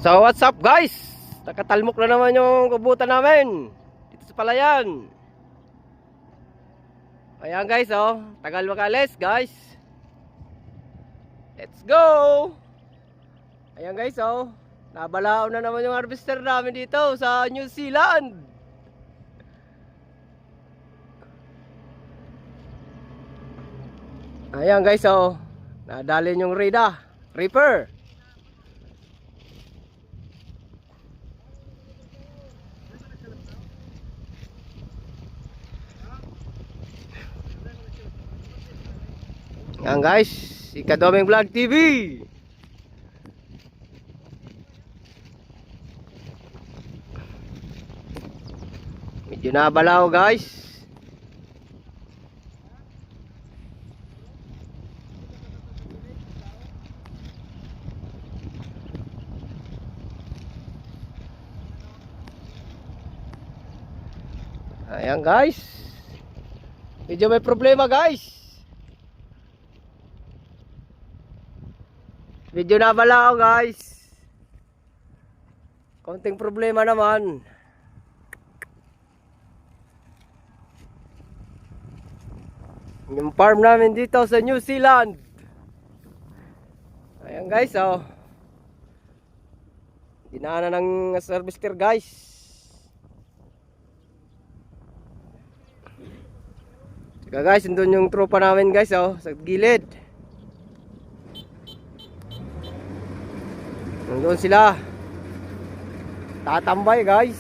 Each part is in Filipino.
So what's up guys? Nakatalmok na naman yung kubutan namin dito sa palayan. Ayan guys, oh, tagal makalis guys. Let's go. Ayan guys, oh, nabalao na naman yung harvester namin dito sa New Zealand. Ayan guys, oh, nadalin yung Reaper. Yan guys, Ikadoming Vlog TV. Medyo nabalaw guys. Ayan guys, medyo may problema guys. Medyo nabalaw guys. Konting problema naman. Yung farm namin dito sa New Zealand. Ayan guys, oh. Dinaanan ng harvester guys. Saka guys, nandun yung tropa namin guys, oh, sa gilid. Nandun sila. Tatambay guys.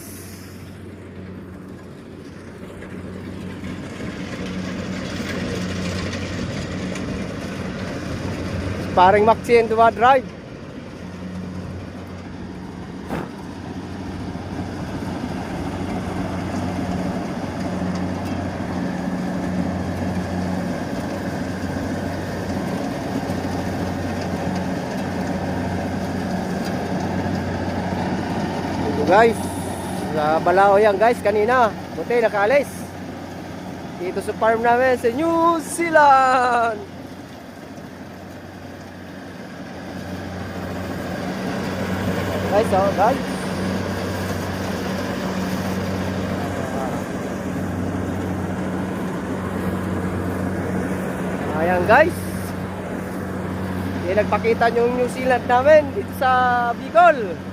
Paring Maxi and Duwa Drive. Guys, sa balao yan guys kanina. Buti nakaalis dito sa farm namin sa New Zealand. Guys, oh guys, ayan guys, hindi nagpakita yung New Zealand namin dito sa Bicol.